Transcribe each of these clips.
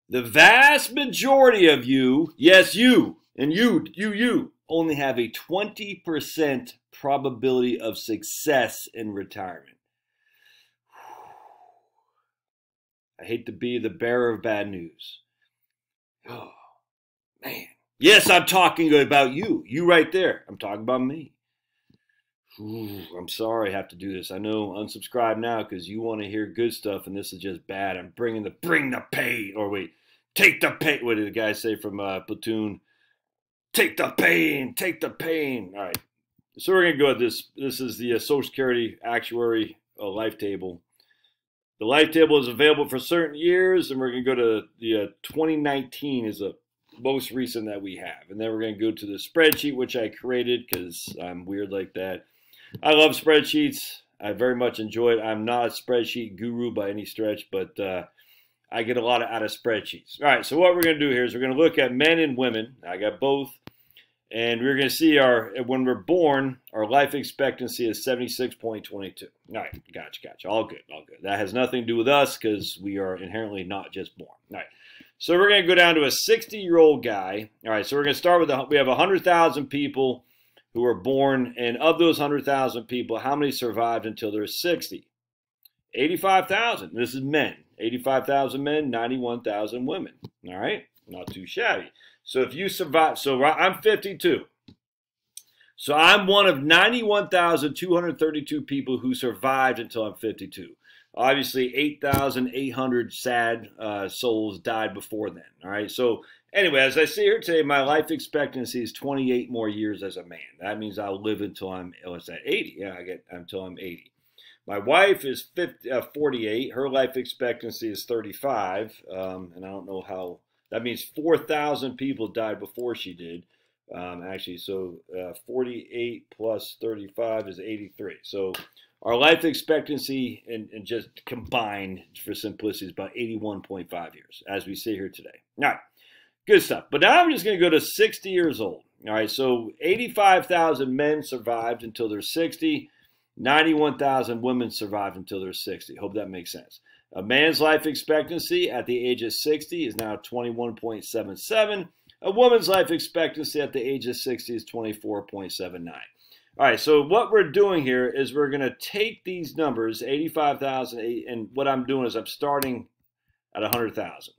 The vast majority of you, yes, you, and you, only have a 20% probability of success in retirement. I hate to be the bearer of bad news. Oh, man. Yes, I'm talking about you. You right there. I'm talking about me. Ooh, I'm sorry I have to do this. I know, unsubscribe now because you want to hear good stuff and this is just bad. I'm bring the pain. Or wait, take the pain. What did the guy say from Platoon? Take the pain, take the pain. All right. So we're going to go with this. This is the Social Security Actuary Life Table. The Life Table is available for certain years, and we're going to go to the 2019 is the most recent that we have. And then we're going to go to the spreadsheet, which I created because I'm weird like that. I love spreadsheets. I very much enjoy it. I'm not a spreadsheet guru by any stretch, but I get a lot out of spreadsheets. All right, so what we're going to do here is we're going to look at men and women. I got both. And we're going to see when we're born, our life expectancy is 76.22. All right, gotcha. All good. That has nothing to do with us because we are inherently not just born. All right, so we're going to go down to a 60-year-old guy. All right, so we're going to start with, we have 100,000 people who were born, and of those 100,000 people, how many survived until they're 60? 85,000. This is men. 85,000 men, 91,000 women. All right, not too shabby. So if you survive, so I'm 52. So I'm one of 91,232 people who survived until I'm 52. Obviously, 8,800 sad souls died before then. All right. So anyway, as I see here today, my life expectancy is 28 more years as a man. That means I'll live until I'm, what's that, 80? Yeah, I get until I'm 80. My wife is 48. Her life expectancy is 35. And I don't know how. That means 4,000 people died before she did. Actually, so 48 plus 35 is 83. So our life expectancy and just combined for simplicity is about 81.5 years, as we sit here today. All right, good stuff. But now I'm just going to go to 60 years old. All right, so 85,000 men survived until they're 60. 91,000 women survived until they're 60. Hope that makes sense. A man's life expectancy at the age of 60 is now 21.77. A woman's life expectancy at the age of 60 is 24.79. All right, so what we're doing here is we're going to take these numbers, 85,000, and what I'm doing is I'm starting at 100,000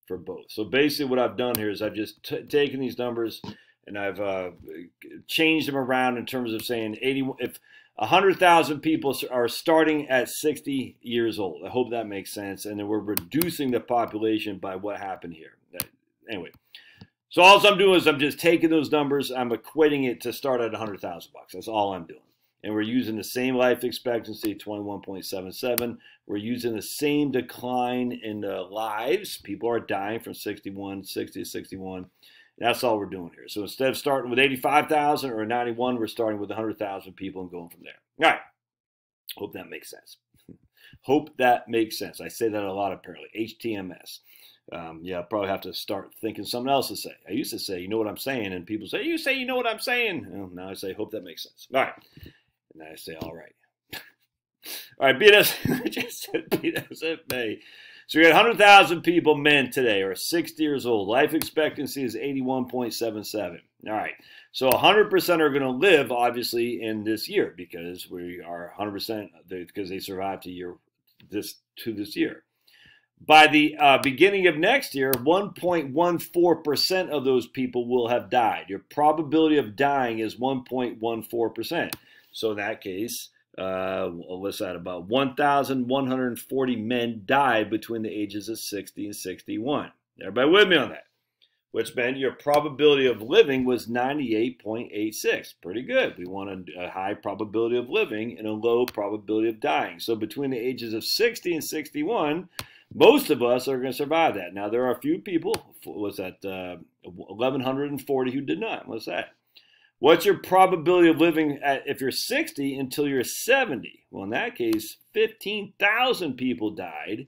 for both. So basically what I've done here is I've just taken these numbers and I've changed them around in terms of saying 80. If 100,000 people are starting at 60 years old. I hope that makes sense. And then we're reducing the population by what happened here. Anyway, so all I'm doing is I'm just taking those numbers. I'm equating it to start at 100,000 bucks. That's all I'm doing. And we're using the same life expectancy, 21.77. We're using the same decline in lives. People are dying from 60 to 61. That's all we're doing here. So instead of starting with 85,000 or 91, we're starting with 100,000 people and going from there. All right. Hope that makes sense. Hope that makes sense. I say that a lot apparently. HTMS. Yeah, I'll probably have to start thinking something else to say. I used to say, you know what I'm saying? And people say, you say, you know what I'm saying? Well, now I say, hope that makes sense. All right. And then I say, all right. All right, BS. I just said BSFA. So we got 100,000 people, men today, are 60 years old. Life expectancy is 81.77. All right. So 100% are going to live, obviously, in this year because we are 100% because they survived to this year. By the beginning of next year, 1.14% of those people will have died. Your probability of dying is 1.14%. So in that case, what's that, about 1,140 men died between the ages of 60 and 61. Everybody with me on that? Which meant your probability of living was 98.86. Pretty good. We want a high probability of living and a low probability of dying. So between the ages of 60 and 61, most of us are going to survive that. Now, there are a few people, what's that, 1,140 who did not. What's that? What's your probability of living if you're 60 until you're 70? Well, in that case, 15,000 people died,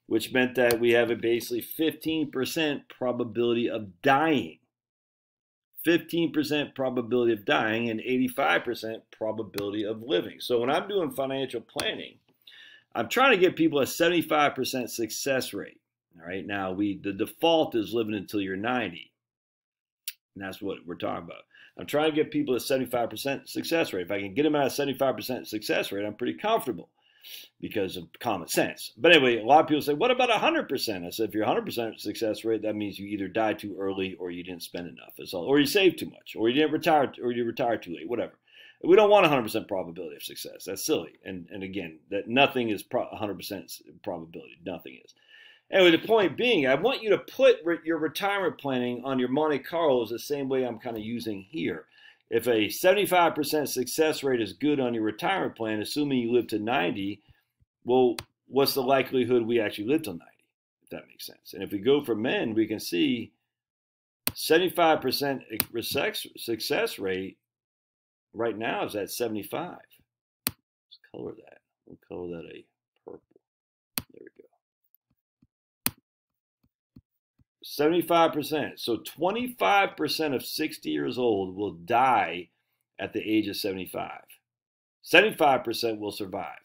which meant that we have a basically 15% probability of dying. 15% probability of dying and 85% probability of living. So when I'm doing financial planning, I'm trying to get people a 75% success rate. All right, now the default is living until you're 90. And that's what we're talking about. I'm trying to get people a 75% success rate. If I can get them at a 75% success rate, I'm pretty comfortable because of common sense. But anyway, a lot of people say, what about 100%? I said, if you're 100% success rate, that means you either died too early or you didn't spend enough. That's all. Or you saved too much, or you didn't retire, or you retired too late, whatever. We don't want 100% probability of success. That's silly. And again, that nothing is 100% probability. Nothing is. Anyway, the point being, I want you to put your retirement planning on your Monte Carlos the same way I'm kind of using here. If a 75% success rate is good on your retirement plan, assuming you live to 90, well, what's the likelihood we actually live to 90, if that makes sense? And if we go for men, we can see 75% success rate right now is at 75. Let's color that. We'll color that a purple. There we go. 75%. So 25% of 60 years old will die at the age of 75. 75% will survive.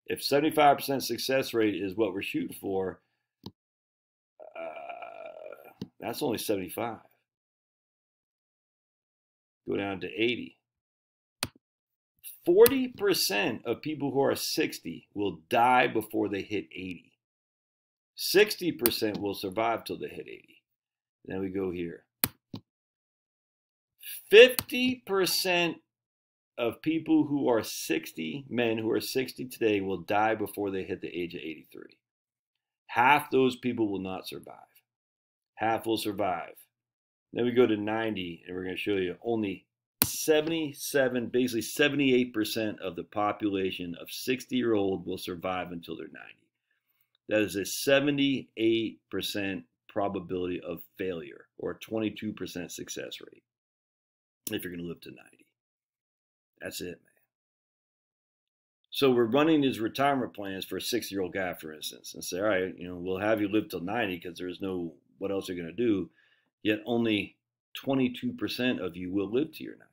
If 75% success rate is what we're shooting for, that's only 75. Go down to 80. 40% of people who are 60 will die before they hit 80. 60% will survive till they hit 80. Then we go here. 50% of people who are 60, men who are 60 today, will die before they hit the age of 83. Half those people will not survive. Half will survive. Then we go to 90, and we're going to show you only 77, basically 78% of the population of 60-year-old will survive until they're 90. That is a 78% probability of failure, or a 22% success rate, if you're going to live to 90. That's it, man. So we're running these retirement plans for a 60-year-old guy, for instance, and say, all right, we'll have you live till 90 because there's no, what else you're going to do? Yet only 22% of you will live to your 90.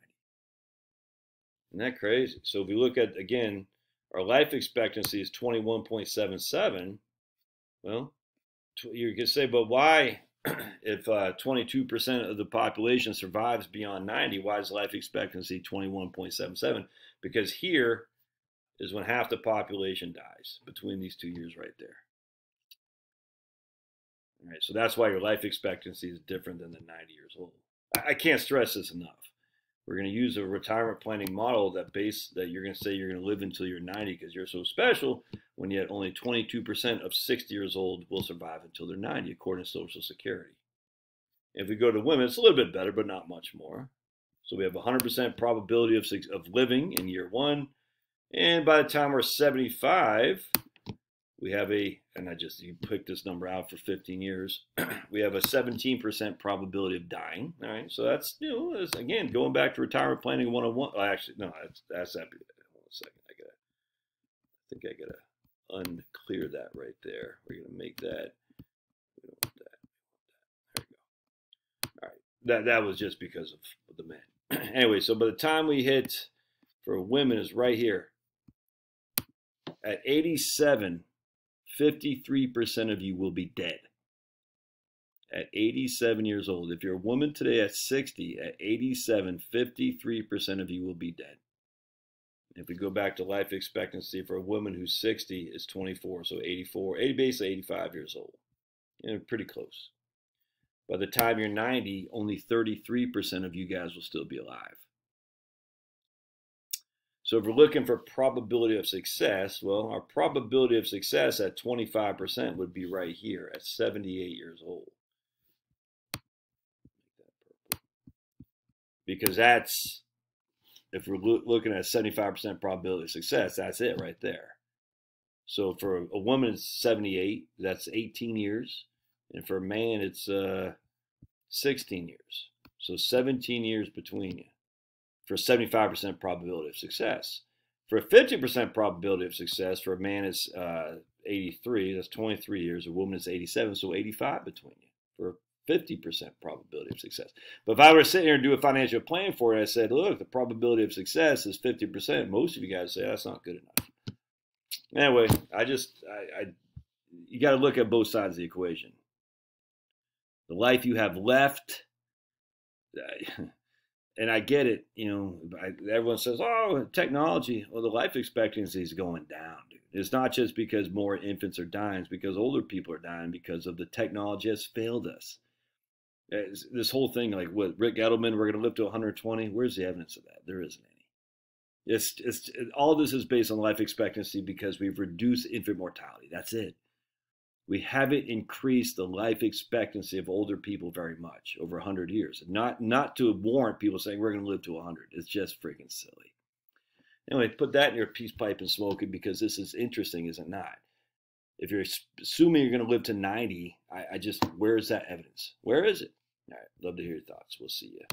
Isn't that crazy? So if we look at, again, our life expectancy is 21.77. Well, you could say, but why, if 22% of the population survives beyond 90, why is life expectancy 21.77? Because here is when half the population dies, between these 2 years right there. All right, so that's why your life expectancy is different than the 90 years old. I can't stress this enough. We're going to use a retirement planning model that you're going to say you're going to live until you're 90 because you're so special, when yet only 22% of 60 years old will survive until they're 90, according to Social Security. If we go to women, it's a little bit better, but not much more. So we have 100% probability of living in year 1. And by the time we're 75, we have you pick this number out for 15 years. We have a 17% probability of dying. All right, so that's, again, going back to retirement planning 101. Oh, actually, no, that's that. Hold on a second. I think I gotta unclear that right there. We're gonna make that. We don't want that. There we go. All right, that was just because of the men. Anyway, so by the time we hit for women is right here at 87. 53% of you will be dead at 87 years old. If you're a woman today at 60, at 87, 53% of you will be dead. If we go back to life expectancy for a woman who's 60 is 24, so basically 85 years old. Pretty close. By the time you're 90, only 33% of you guys will still be alive. So if we're looking for probability of success, well, our probability of success at 25% would be right here at 78 years old. Because that's, if we're looking at 75% probability of success, that's it right there. So for a woman, it's 78, that's 18 years. And for a man, it's 16 years. So 17 years between you. For 75% probability of success. For a 50% probability of success, for a man it's 83, that's 23 years. A woman is 87, so 85 between you for 50% probability of success. But if I were to sit here and do a financial plan for it, I said, look, the probability of success is 50%. Most of you guys say that's not good enough. Anyway, you got to look at both sides of the equation. the life you have left. And I get it, everyone says, oh, technology. Well, the life expectancy is going down, dude. It's not just because more infants are dying, it's because older people are dying because of the technology has failed us. This whole thing, like what Rick Gettleman, we're going to live to 120. Where's the evidence of that? There isn't any. All this is based on life expectancy because we've reduced infant mortality. That's it. We haven't increased the life expectancy of older people very much over 100 years. Not to warrant people saying we're going to live to 100. It's just freaking silly. Anyway, put that in your peace pipe and smoke it because this is interesting, is it not? If you're assuming you're going to live to 90, where's that evidence? Where is it? All right, love to hear your thoughts. We'll see you.